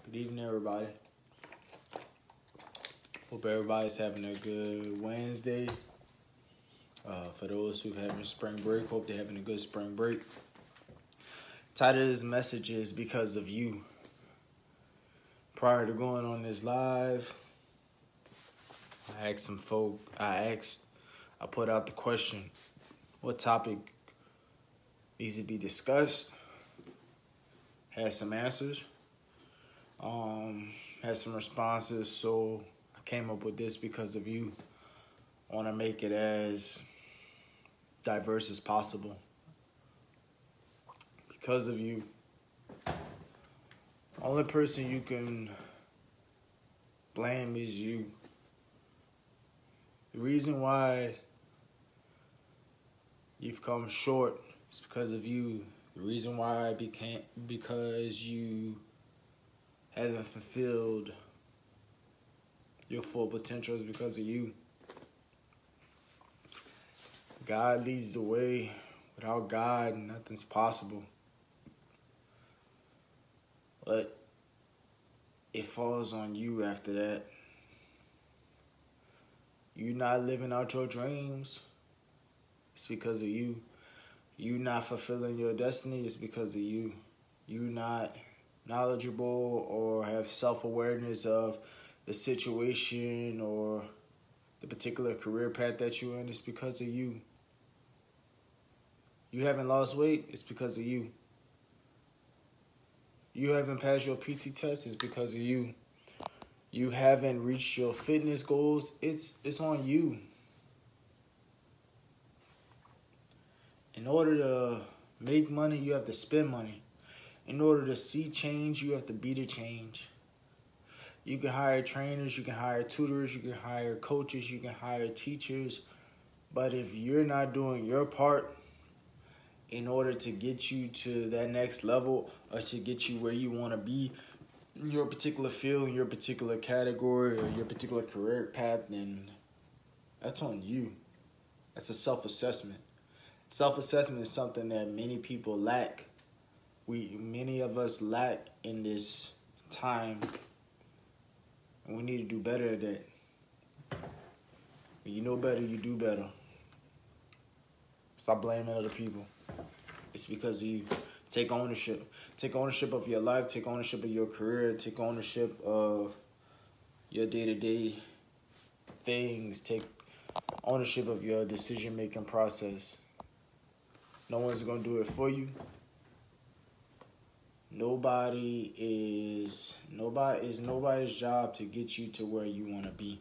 Good evening, everybody. Hope everybody's having a good Wednesday. For those who having spring break, hope they're having a good spring break. Title of this message is Because of You. Prior to going on this live, I put out the question, what topic needs to be discussed? Had some answers, had some responses, so I came up with this because of you. I want to make it as diverse as possible. Because of you. Only person you can blame is you. The reason why you've come short is because of you. The reason why because you haven't fulfilled your full potential is because of you. God leads the way. Without God, nothing's possible. But it falls on you after that. You not living out your dreams, it's because of you. You not fulfilling your destiny, it's because of you. You not knowledgeable or have self-awareness of the situation or the particular career path that you're in, it's because of you. You haven't lost weight, it's because of you. You haven't passed your PT test, it's because of you. You haven't reached your fitness goals, it's on you. In order to make money, you have to spend money. In order to see change, you have to be the change. You can hire trainers, you can hire tutors, you can hire coaches, you can hire teachers. But if you're not doing your part in order to get you to that next level or to get you where you want to be in your particular field, in your particular category, or your particular career path, then that's on you. That's a self-assessment. Self-assessment is something that many people lack. Many of us lack in this time. And we need to do better at that. When you know better, you do better. Stop blaming other people. It's because of you. Take ownership. Take ownership of your life. Take ownership of your career. Take ownership of your day-to-day things. Take ownership of your decision-making process. No one's going to do it for you. It's nobody's job to get you to where you want to be.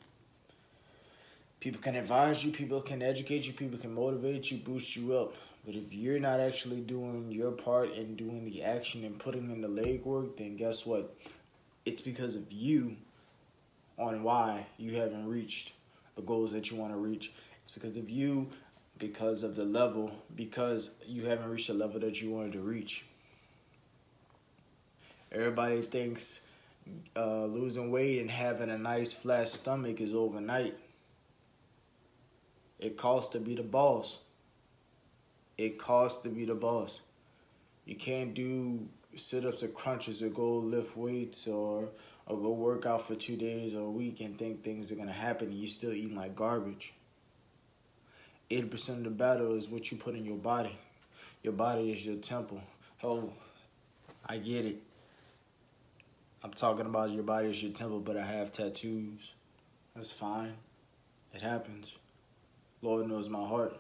People can advise you, people can educate you, people can motivate you, boost you up. But if you're not actually doing your part and doing the action and putting in the legwork, then guess what? It's because of you on why you haven't reached the goals that you want to reach. It's because of you, because of the level, because you haven't reached the level that you wanted to reach. Everybody thinks losing weight and having a nice flat stomach is overnight. It costs to be the boss. It costs to be the boss. You can't do sit-ups or crunches or go lift weights or go work out for 2 days or a week and think things are going to happen and you're still eating like garbage. 80% of the battle is what you put in your body. Your body is your temple. Oh, I get it. I'm talking about your body is your temple, but I have tattoos. That's fine. It happens. Lord knows my heart.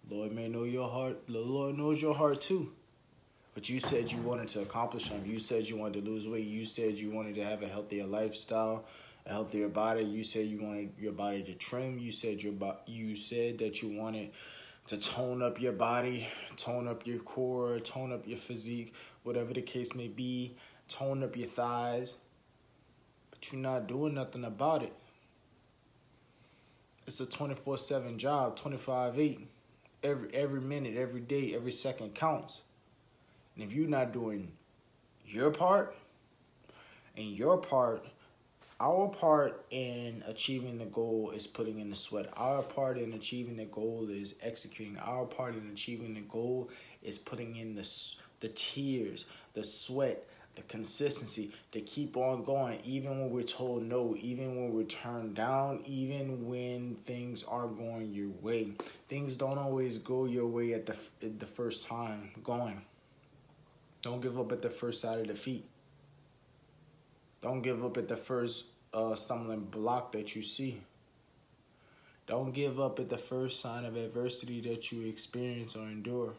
Lord may know your heart. The Lord knows your heart too. But you said you wanted to accomplish something. You said you wanted to lose weight. You said you wanted to have a healthier lifestyle, a healthier body. You said you wanted your body to trim. You said that you wanted to tone up your body, tone up your core, tone up your physique, whatever the case may be, tone up your thighs. But you're not doing nothing about it. It's a 24/7 job, 25/8. Every minute, every day, every second counts. And if you're not doing your part, and our part in achieving the goal is putting in the sweat. Our part in achieving the goal is executing. Our part in achieving the goal is putting in the tears, the sweat, the consistency to keep on going, even when we're told no, even when we're turned down, even when things aren't going your way. Things don't always go your way at the first time going. Don't give up at the first sign of defeat. Don't give up at the first stumbling block that you see. Don't give up at the first sign of adversity that you experience or endure.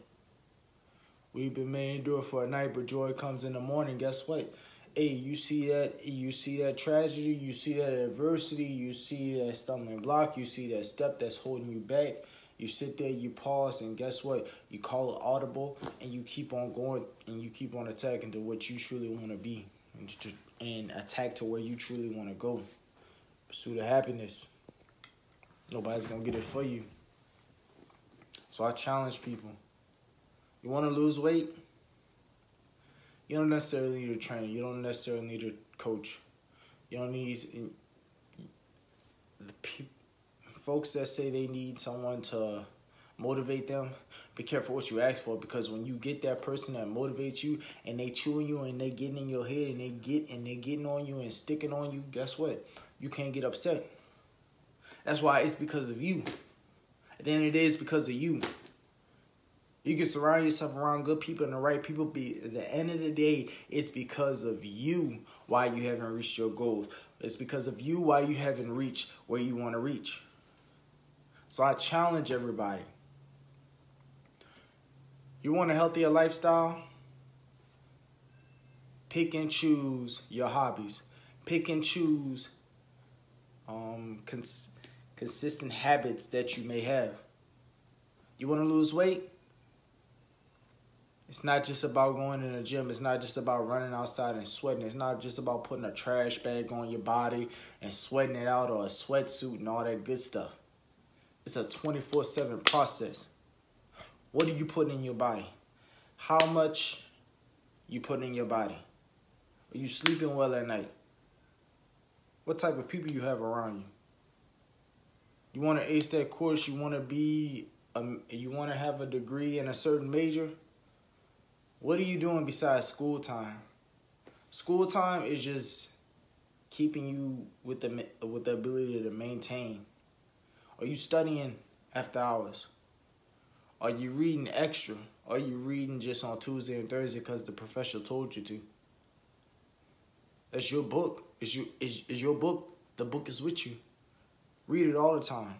We've may endure for a night, but joy comes in the morning. Guess what? Hey, you see that tragedy, you see that adversity, you see that stumbling block, you see that step that's holding you back. You sit there, you pause, and guess what? You call it audible, and you keep on going, and you keep on attacking to what you truly want to be, and attack to where you truly want to go. Pursue the happiness. Nobody's going to get it for you. So I challenge people. You want to lose weight? You don't necessarily need a trainer. You don't necessarily need a coach. You don't need folks that say they need someone to motivate them. Be careful what you ask for, because when you get that person that motivates you and they chewing you and they getting in your head and they getting on you and sticking on you, guess what? You can't get upset. That's why it's because of you. At the end of the day, it's because of you. You can surround yourself around good people and the right people. At the end of the day, it's because of you why you haven't reached your goals. It's because of you why you haven't reached where you want to reach. So I challenge everybody. You want a healthier lifestyle? Pick and choose your hobbies. Pick and choose consistent habits that you may have. You want to lose weight? It's not just about going in the gym. It's not just about running outside and sweating. It's not just about putting a trash bag on your body and sweating it out, or a sweatsuit and all that good stuff. It's a 24/7 process. What are you putting in your body? How much you put in your body? Are you sleeping well at night? What type of people you have around you? You want to ace that course? You want to have a degree in a certain major? What are you doing besides school time? School time is just keeping you with the ability to maintain. Are you studying after hours? Are you reading extra? Are you reading just on Tuesday and Thursday because the professor told you to? That's your book. Is your book. The book is with you. Read it all the time.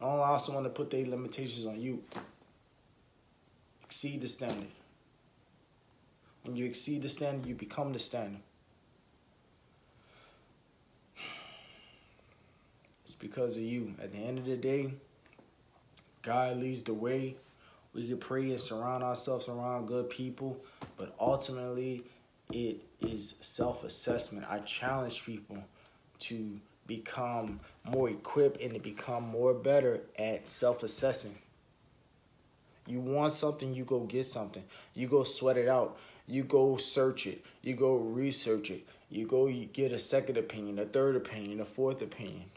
Don't allow someone to put their limitations on you. Exceed the standard. When you exceed the standard, you become the standard. It's because of you. At the end of the day, God leads the way. We can pray and surround ourselves around good people, but ultimately, it is self-assessment. I challenge people to become more equipped and to become more better at self-assessing. You want something, you go get something. You go sweat it out. You go search it. You go research it. You get a second opinion, a third opinion, a fourth opinion.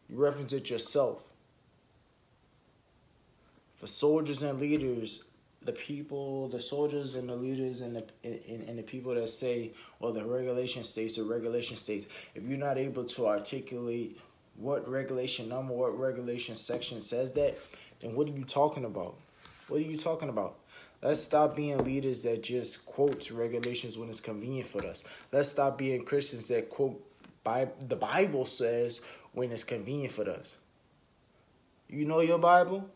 You reference it yourself. For soldiers and leaders, the soldiers and the leaders and the people that say, well, the regulation states, if you're not able to articulate what regulation number, what regulation section says that, then what are you talking about? What are you talking about? Let's stop being leaders that just quote regulations when it's convenient for us. Let's stop being Christians that quote the Bible says when it's convenient for us. You know your Bible?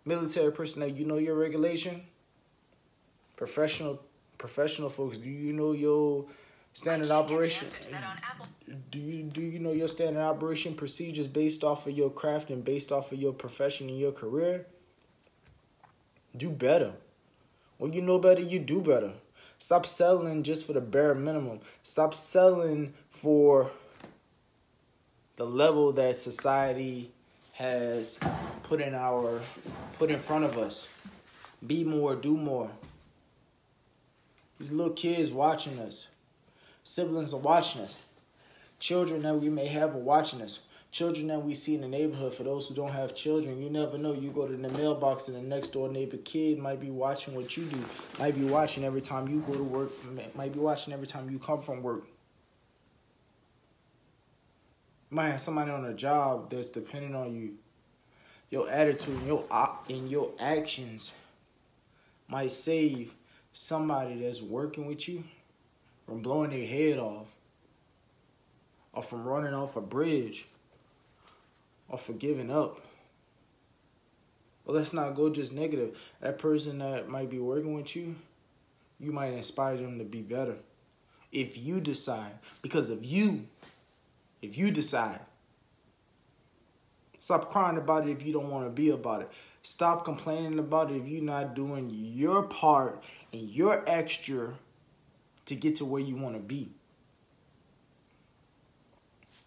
Military personnel, you know your regulation? Professional folks, do you know your standard operation? Do you know your standard operation procedures based off of your craft and based off of your profession and your career? Do better. When you know better, you do better. Stop settling just for the bare minimum. Stop settling for the level that society has put in front of us. Be more, do more. These little kids watching us. Siblings are watching us. Children that we may have are watching us. Children that we see in the neighborhood, for those who don't have children, you never know. You go to the mailbox and the next door neighbor kid might be watching what you do, might be watching every time you go to work, might be watching every time you come from work. You might have somebody on a job that's depending on you. Your attitude and your actions might save somebody that's working with you from blowing their head off, or from running off a bridge, or for giving up. But let's not go just negative. That person that might be working with you, you might inspire them to be better. If you decide, because of you, if you decide. Stop crying about it if you don't want to be about it. Stop complaining about it if you're not doing your part and your extra to get to where you want to be.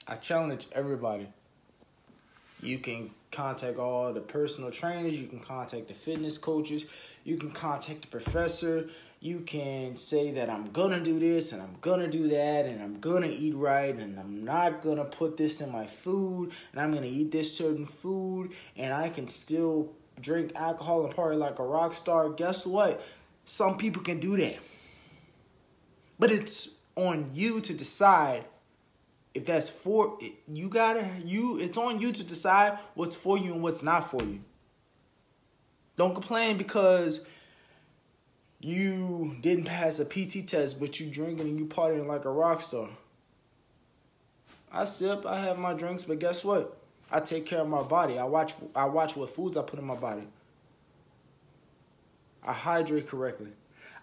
I challenge everybody. You can contact all the personal trainers. You can contact the fitness coaches. You can contact the professor. You can say that I'm going to do this and I'm going to do that and I'm going to eat right and I'm not going to put this in my food and I'm going to eat this certain food and I can still drink alcohol and party like a rock star. Guess what? Some people can do that. But it's on you to decide if that's for you. It's on you to decide what's for you and what's not for you. Don't complain because you didn't pass a PT test, but you drinking and you partying like a rock star. I sip, I have my drinks, but guess what? I take care of my body. I watch what foods I put in my body. I hydrate correctly.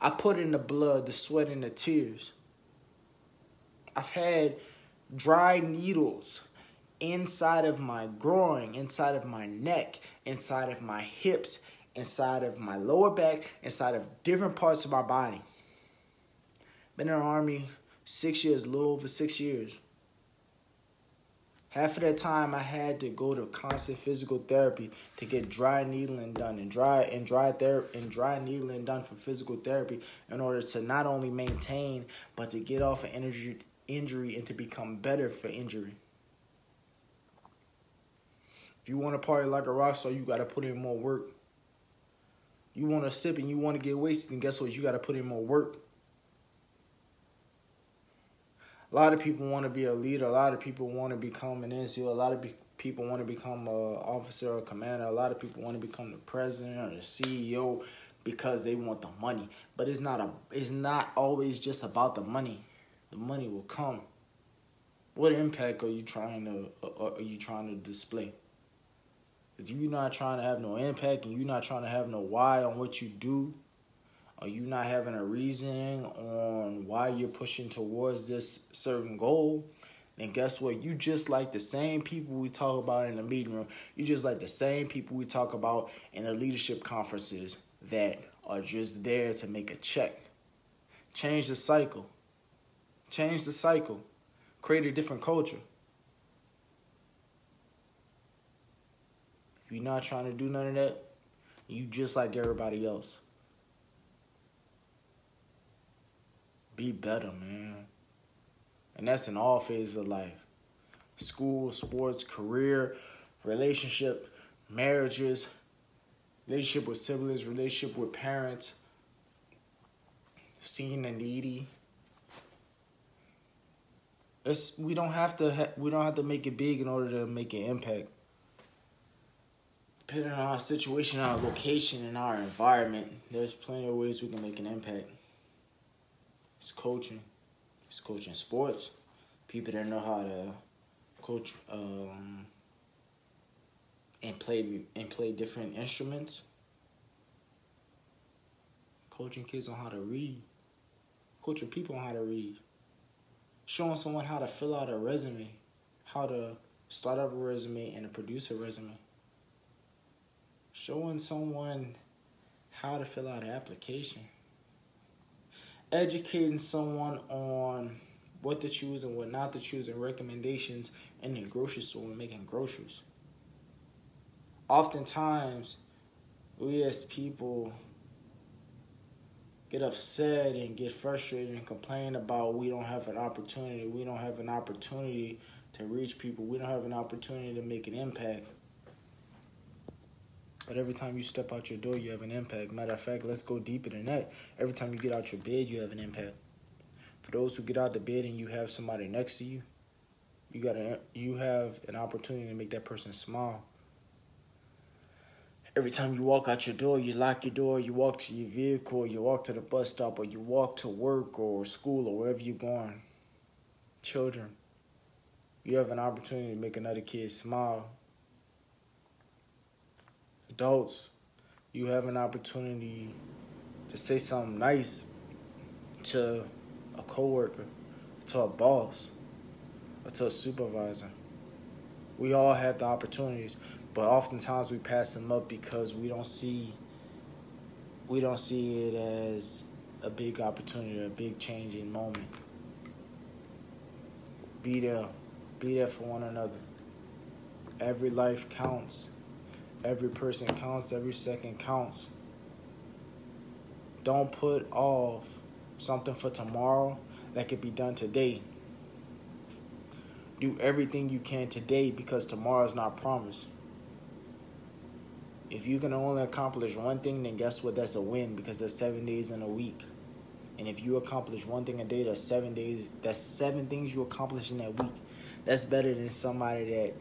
I put in the blood, the sweat, and the tears. I've had dry needles inside of my groin, inside of my neck, inside of my hips, inside of my lower back, inside of different parts of my body. Been in the Army 6 years, a little over 6 years. Half of that time I had to go to constant physical therapy to get dry needling done and dry needling done for physical therapy in order to not only maintain but to get off an injury and to become better for injury. If you want to party like a rock star, you got to put in more work. You want to sip and you want to get wasted, and guess what? You got to put in more work. A lot of people want to be a leader. A lot of people want to become an NCO. A lot of people want to become an officer or commander. A lot of people want to become the president or the CEO because they want the money. But it's not always just about the money. The money will come. What impact are you trying to display? If you're not trying to have no impact and you're not trying to have no why on what you do, or you not having a reasoning on why you're pushing towards this certain goal, then guess what? You just like the same people we talk about in the meeting room. You just like the same people we talk about in the leadership conferences that are just there to make a check. Change the cycle. Change the cycle. Create a different culture. If you're not trying to do none of that, you just like everybody else. Be better, man. And that's in all phases of life. School, sports, career, relationship, marriages, relationship with siblings, relationship with parents, seeing the needy. We don't have to make it big in order to make an impact. Depending on our situation, our location, and our environment, there's plenty of ways we can make an impact. It's coaching. It's coaching sports. People that know how to coach and play different instruments. Coaching kids on how to read. Coaching people on how to read. Showing someone how to fill out a resume. How to start up a resume and to produce a resume. Showing someone how to fill out an application. Educating someone on what to choose and what not to choose and recommendations in the grocery store when making groceries. Oftentimes, we as people get upset and get frustrated and complain about we don't have an opportunity. We don't have an opportunity to reach people. We don't have an opportunity to make an impact. But every time you step out your door, you have an impact. Matter of fact, let's go deeper than that. Every time you get out your bed, you have an impact. For those who get out the bed and you have somebody next to you, you have an opportunity to make that person smile. Every time you walk out your door, you lock your door, you walk to your vehicle, you walk to the bus stop, or you walk to work or school or wherever you're going. Children, you have an opportunity to make another kid smile. Adults, you have an opportunity to say something nice to a coworker, to a boss, or to a supervisor. We all have the opportunities, but oftentimes we pass them up because we don't see it as a big opportunity, a big changing moment. Be there for one another. Every life counts. Every person counts. Every second counts. Don't put off something for tomorrow that could be done today. Do everything you can today because tomorrow is not promised. If you can only accomplish one thing, then guess what? That's a win because there's 7 days in a week. And if you accomplish one thing a day, that's 7 days. That's 7 things you accomplish in that week. That's better than somebody that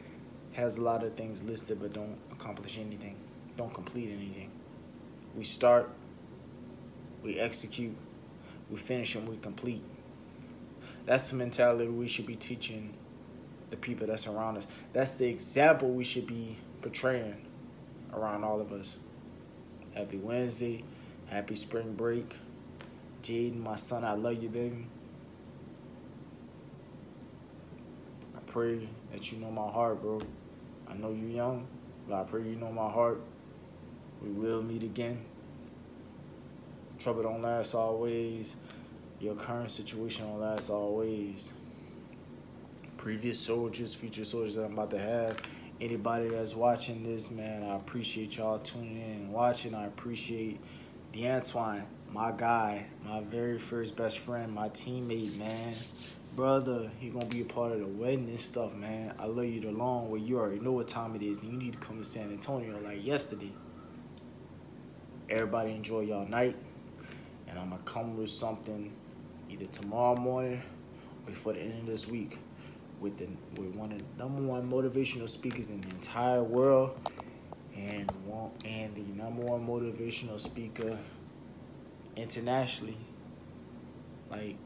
has a lot of things listed but don't accomplish anything, don't complete anything. We start, we execute, we finish, and we complete. That's the mentality we should be teaching the people that's around us. That's the example we should be portraying around all of us. Happy Wednesday. Happy spring break. Jaden, my son, I love you, baby. I pray that you know my heart, bro. I know you're young, but I pray you know my heart. We will meet again. Trouble don't last always. Your current situation don't last always. Previous soldiers, future soldiers that I'm about to have. Anybody that's watching this, man, I appreciate y'all tuning in and watching. I appreciate DeAntoine, my guy, my very first best friend, my teammate, man. Brother, he gonna be a part of the wedding and stuff, man. I love you the long way. You already know what time it is, and you need to come to San Antonio like yesterday. Everybody enjoy y'all night, and I'm gonna come with something either tomorrow morning or before the end of this week with one of the #1 motivational speakers in the entire world, and the #1 motivational speaker internationally. Like,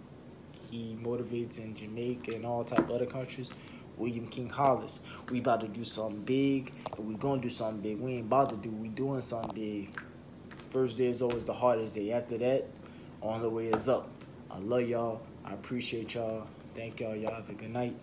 he motivates in Jamaica and all type of other countries. William King Hollis. We about to do something big, and we gonna do something big. We ain't about to do, we doing something big. First day is always the hardest day. After that, on the way is up. I love y'all. I appreciate y'all. Thank y'all. Y'all have a good night.